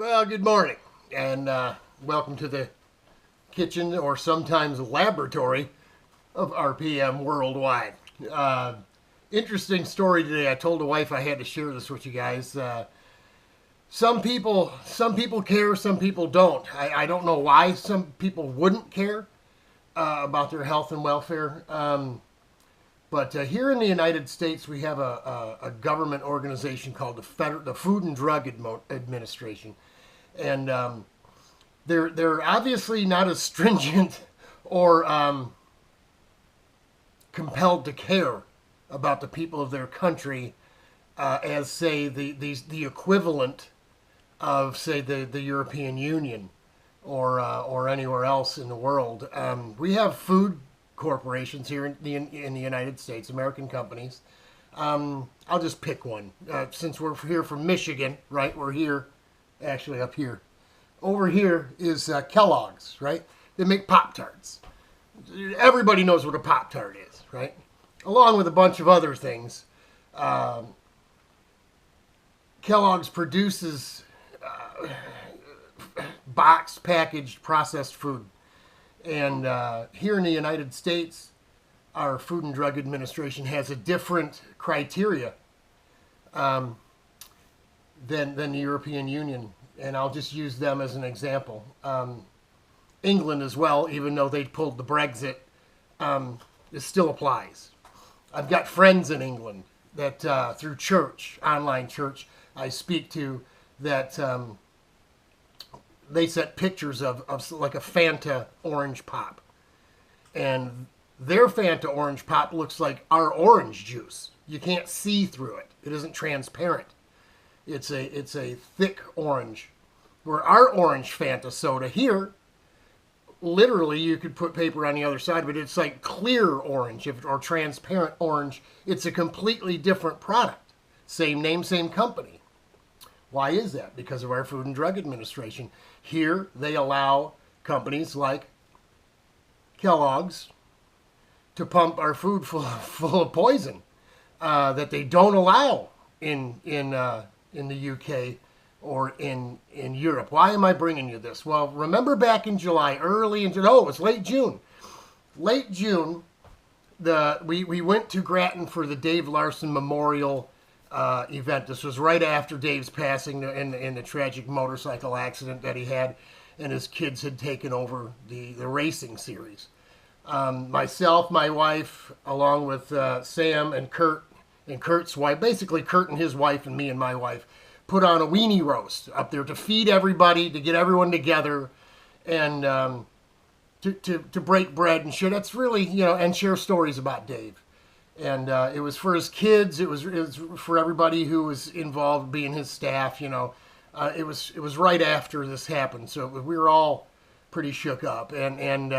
Well, good morning, and welcome to the kitchen, or sometimes laboratory, of RPM Worldwide. Interesting story today. I told the wife I had to share this with you guys. Some people care, some people don't. I don't know why some people wouldn't care about their health and welfare. But here in the United States, we have a government organization called the Food and Drug Administration, and they're obviously not as stringent or compelled to care about the people of their country as, say, the equivalent of, say, the European Union or anywhere else in the world. We have food corporations here in the United States, American companies. I'll just pick one. Since we're here from Michigan, right? We're here, actually up here. Over here is Kellogg's, right? They make Pop-Tarts. Everybody knows what a Pop-Tart is, right? Along with a bunch of other things. Kellogg's produces boxed, packaged, processed food. And here in the United States, our Food and Drug Administration has a different criteria than the European Union. And I'll just use them as an example. England as well, even though they pulled the Brexit, it still applies. I've got friends in England that through church, online church, I speak to, that they sent pictures of like a Fanta orange pop. And their Fanta orange pop looks like our orange juice. You can't see through it. It isn't transparent. It's a thick orange. Where our orange Fanta soda here, literally you could put paper on the other side, but it's like clear orange or transparent orange. It's a completely different product. Same name, same company. Why is that? Because of our Food and Drug Administration. Here, they allow companies like Kellogg's to pump our food full of poison that they don't allow in the UK or in Europe. Why am I bringing you this? Well, remember back in July, it was late June. Late June, we went to Grattan for the Dave Larson Memorial event. This was right after Dave's passing in the tragic motorcycle accident that he had, and his kids had taken over the racing series. Myself, my wife, along with Sam and Kurt, and Kurt's wife, basically Kurt and his wife and me and my wife, put on a weenie roast up there to feed everybody, to get everyone together, and to break bread and share. That's really, and share stories about Dave. And it was for his kids. It was for everybody who was involved, being his staff. It was right after this happened, so we were all pretty shook up. And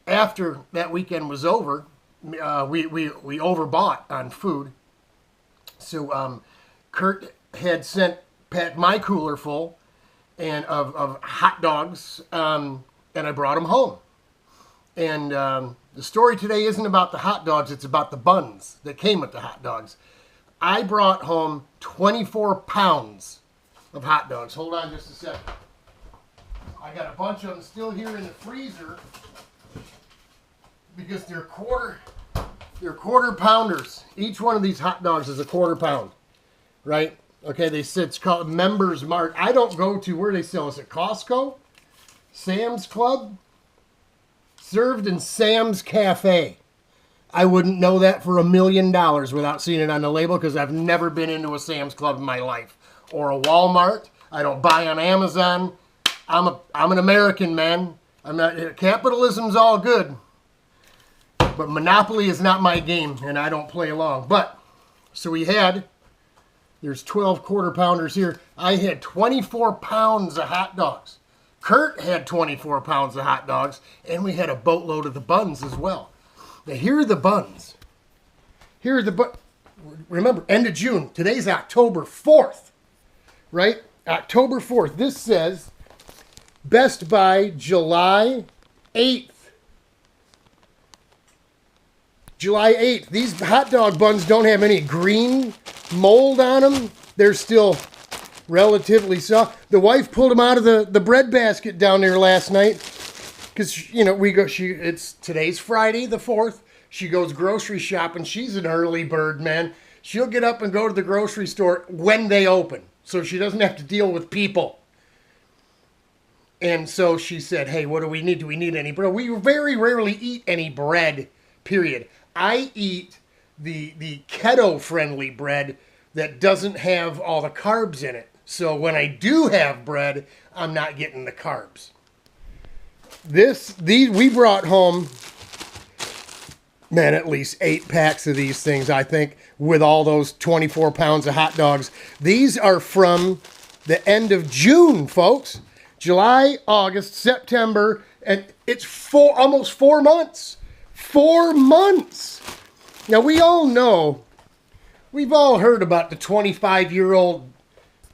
after that weekend was over, we overbought on food. So Kurt had packed my cooler full of hot dogs, and I brought them home. And the story today isn't about the hot dogs, it's about the buns that came with the hot dogs. I brought home 24 pounds of hot dogs. Hold on just a second. I got a bunch of them still here in the freezer because they're quarter pounders. Each one of these hot dogs is a quarter pound, right? Okay, it's called Members Mart. I don't go to where they sell. Is it Costco? Sam's Club? Served in Sam's Cafe. I wouldn't know that for $1 million without seeing it on the label, because I've never been into a Sam's Club in my life. Or a Walmart. I don't buy on Amazon. I'm an American, man. Capitalism's all good. But Monopoly is not my game, and I don't play along. But, so there's 12 quarter pounders here. I had 24 pounds of hot dogs. Kurt had 24 pounds of hot dogs, and we had a boatload of the buns as well. Now, here are the buns. Remember, end of June. Today's October 4th, right? October 4th. This says Best By July 8th. July 8th. These hot dog buns don't have any green mold on them. They're still relatively soft. The wife pulled them out of the bread basket down there last night because, you know, it's today's Friday the 4th. She goes grocery shopping. She's an early bird, man. She'll get up and go to the grocery store when they open, so she doesn't have to deal with people. And so she said, hey, what do we need? Do we need any bread? We very rarely eat any bread, period. I eat the keto-friendly bread that doesn't have all the carbs in it. So when I do have bread, I'm not getting the carbs. These we brought home, man, at least 8 packs of these things, I think, with all those 24 pounds of hot dogs. These are from the end of June, folks. July, August, September, and it's almost 4 months. 4 months. Now, we all know, we've all heard about the 25-year-old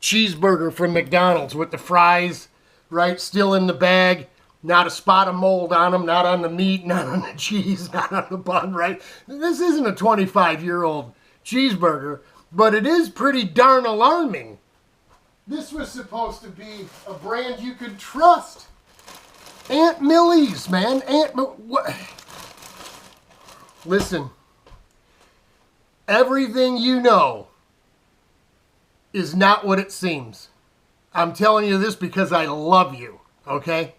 cheeseburger from McDonald's with the fries, right, still in the bag. Not a spot of mold on them, not on the meat, not on the cheese, not on the bun, right? This isn't a 25-year-old cheeseburger, but it is pretty darn alarming. This was supposed to be a brand you could trust. Aunt Millie's, man. What? Listen, everything you know is not what it seems. I'm telling you this because I love you, okay?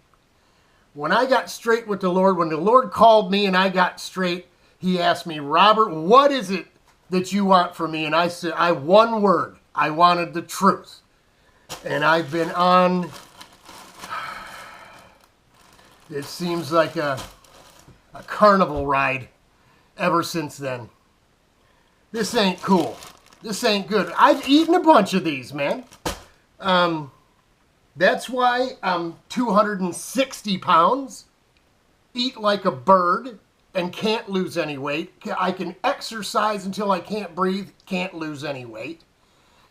When I got straight with the Lord, when the Lord called me and I got straight, he asked me, Robert, what is it that you want from me? And I said, one word. I wanted the truth. And I've been on, it seems like a carnival ride ever since then. This ain't cool. This ain't good. I've eaten a bunch of these, man. That's why I'm 260 pounds, eat like a bird, and can't lose any weight. I can exercise until I can't breathe, can't lose any weight.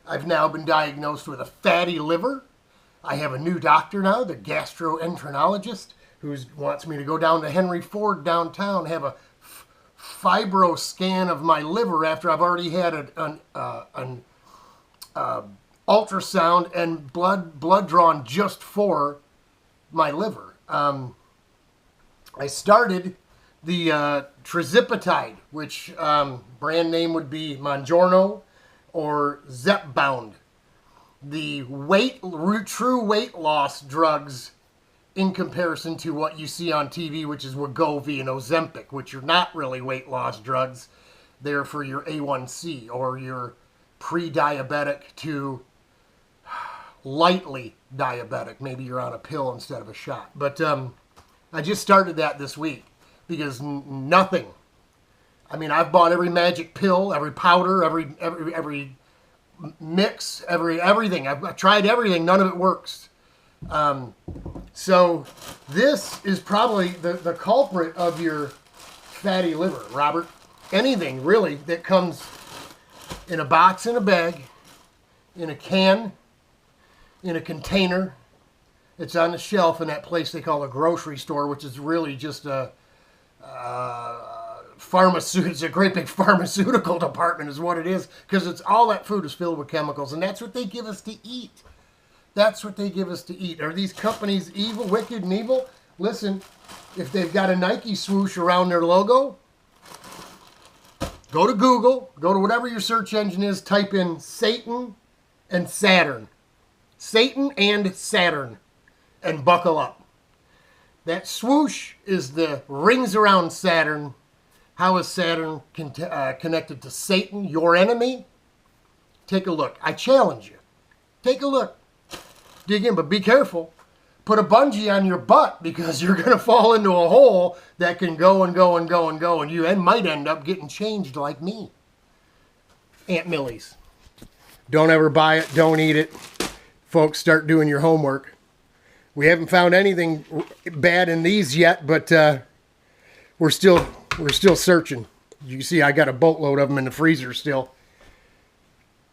I've now been diagnosed with a fatty liver. I have a new doctor now, the gastroenterologist, who wants me to go down to Henry Ford downtown, have a fibro scan of my liver after I've already had an ultrasound and blood drawn just for my liver. I started the trizipatide, which brand name would be Mounjaro or Zepbound. The true weight loss drugs in comparison to what you see on TV, which is Wegovy and Ozempic, which are not really weight loss drugs. They're for your A1C or your pre-diabetic to lightly diabetic. Maybe you're on a pill instead of a shot. But I just started that this week because nothing. I mean, I've bought every magic pill, every powder, every mix, everything. I've tried everything. None of it works. So this is probably the culprit of your fatty liver, Robert. Anything really that comes in a box, in a bag, in a can, in a container. It's on the shelf in that place they call a grocery store, which is really just a pharmaceutical. It's a great big pharmaceutical department is what it is, because it's all that food is filled with chemicals, and that's what they give us to eat. That's what they give us to eat. Are these companies evil, wicked, and evil? Listen, if they've got a Nike swoosh around their logo, go to Google, go to whatever your search engine is, type in Satan and Saturn. Satan and Saturn, and buckle up. That swoosh is the rings around Saturn. How is Saturn connected to Satan, your enemy? Take a look. I challenge you. Take a look. Dig in, but be careful. Put a bungee on your butt because you're going to fall into a hole that can go and go and go and go, and you might end up getting changed like me. Aunt Millie's. Don't ever buy it. Don't eat it. Folks, start doing your homework. We haven't found anything bad in these yet, but we're still searching. You see, I got a boatload of them in the freezer still.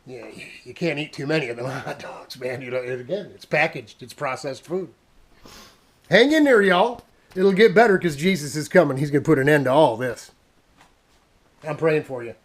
Yeah, you can't eat too many of them hot dogs, man. You know, again, it's packaged. It's processed food. Hang in there, y'all. It'll get better because Jesus is coming. He's going to put an end to all this. I'm praying for you.